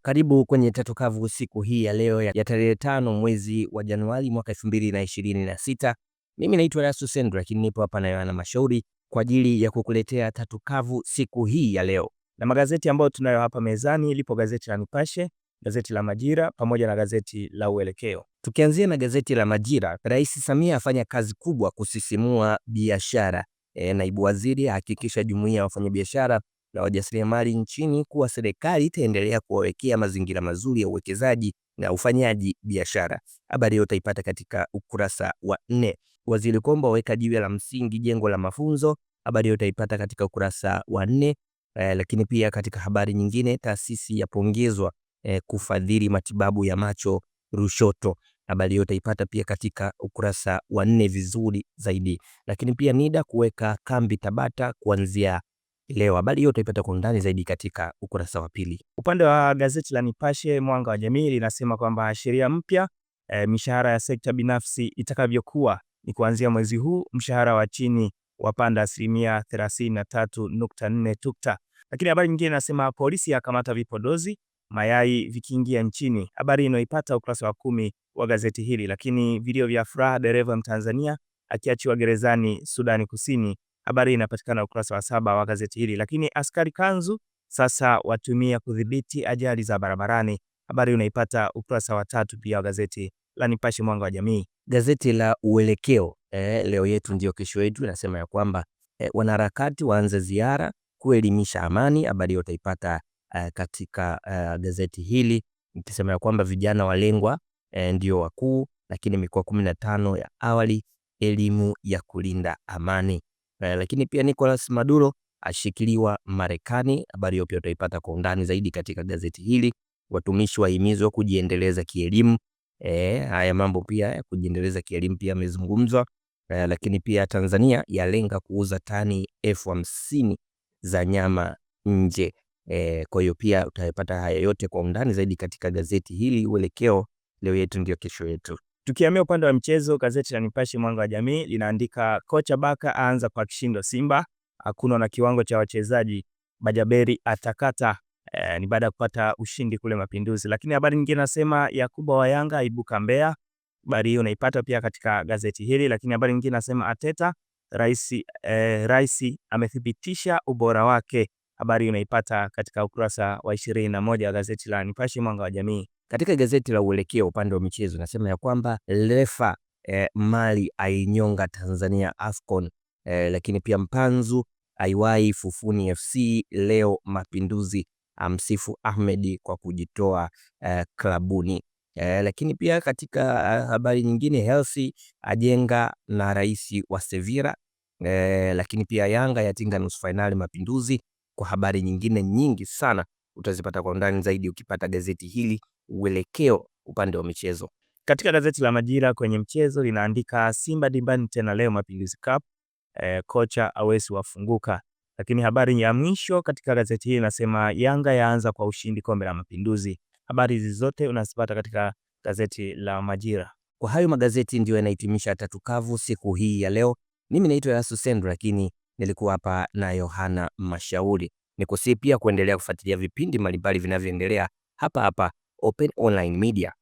Karibu kwenye Tatu Kavu siku hii ya leo ya tarehe 5 mwezi wa Januari mwaka 2026. Mimi naitwa Erasto Sendra, lakini nipo hapa na Yohana Mashauri kwa ajili ya kukuletea Tatu Kavu siku hii ya leo. Na magazeti ambayo tunayo hapa mezani, lipo gazeti la Nipashe, gazeti la Majira pamoja na gazeti la Uelekeo. Tukianzia na gazeti la Majira, Rais Samia afanya kazi kubwa kusisimua biashara. Naibu waziri hakikisha jumuiya ya wafanyabiashara na wajasiriamali nchini kuwa serikali itaendelea kuwawekea mazingira mazuri ya uwekezaji na ufanyaji biashara. Habari hiyo utaipata katika ukurasa wa 4. Waziri Kombo aweka jiwe la msingi jengo la mafunzo. Habari hiyo utaipata katika ukurasa wa 4. Lakini pia katika habari nyingine, taasisi yapongezwa kufadhili matibabu ya macho Lushoto. Habari hiyo utaipata pia katika ukurasa wa 4 vizuri zaidi. Lakini pia NIDA kuweka kambi Tabata kuanzia leo. Habari hiyo utaipata kwa undani zaidi katika ukurasa wa 2. Upande wa gazeti la Nipashe Mwanga wa Jamii linasema kwamba sheria mpya mishahara ya sekta binafsi itakavyokuwa ni kuanzia mwezi huu mshahara wa chini wapanda 33.4 Lakini habari nyingine inasema polisi yakamata vipodozi mayai vikiingia nchini. Habari inayoipata ukurasa wa 10 wa gazeti hili. Lakini video vya furaha dereva Mtanzania akiachiwa gerezani Sudani Kusini. Habari inapatikana ukurasa wa 7 wa gazeti hili. Lakini askari kanzu sasa watumia kudhibiti ajali za barabarani. Habari unaipata ukurasa wa 3 pia wa gazeti la Nipashe Mwanga wa Jamii. Gazeti la Uelekeo, leo yetu ndio kesho yetu, inasema ya kwamba wanaharakati waanze ziara kuelimisha amani. Habari hiyo utaipata katika gazeti hili, ikisema ya kwamba vijana walengwa ndio wakuu, lakini mikoa 15 ya awali elimu ya kulinda amani. Lakini pia Nicolas Maduro ashikiliwa Marekani. Habari hiyo pia utaipata kwa undani zaidi katika gazeti hili. Watumishi wahimizwa kujiendeleza kielimu. Haya mambo pia ya kujiendeleza kielimu pia yamezungumzwa. Lakini pia Tanzania yalenga kuuza tani 50,000 za nyama nje. Kwa hiyo pia utayapata haya yote kwa undani zaidi katika gazeti hili Uelekeo, leo yetu ndio kesho yetu. Tukihamia upande wa mchezo, gazeti la Nipashe Mwanga wa Jamii linaandika kocha Baka aanza kwa kishindo Simba, hakuna na kiwango cha wachezaji, Bajaberi atakata. Ni baada ya kupata ushindi kule Mapinduzi. Lakini habari nyingine nasema Yakuba wa Yanga aibuka Mbeya. Habari hiyo unaipata pia katika gazeti hili. Lakini habari nyingine nasema Ateta rais amethibitisha ubora wake. Habari hiyo unaipata katika ukurasa wa 21 wa gazeti la Nipashe Mwanga wa Jamii. Katika gazeti la Uelekeo upande wa michezo nasema ya kwamba refa Mali ainyonga Tanzania AFCON. Lakini pia Mpanzu aiwai Fufuni FC leo Mapinduzi amsifu Ahmed kwa kujitoa klabuni. Lakini pia katika habari nyingine, Hersi ajenga na rais wa Sevilla. Lakini pia Yanga yatinga nusu finali Mapinduzi. Kwa habari nyingine nyingi sana utazipata kwa undani zaidi ukipata gazeti hili Uelekeo upande wa michezo. Katika gazeti la Majira kwenye mchezo linaandika Simba dimbani tena leo Mapinduzi Cup, kocha Awesi wafunguka. Lakini habari ya mwisho katika gazeti hili inasema Yanga yaanza kwa ushindi kombe la Mapinduzi. Habari hizi zote unazipata katika gazeti la Majira. Kwa hayo magazeti ndio yanahitimisha Tatu Kavu siku hii ya leo. Mimi naitwa Erasto Sendra, lakini nilikuwa hapa na Yohana Mashauri. Nikusii pia kuendelea kufuatilia vipindi mbalimbali vinavyoendelea hapa hapa Open Online Media.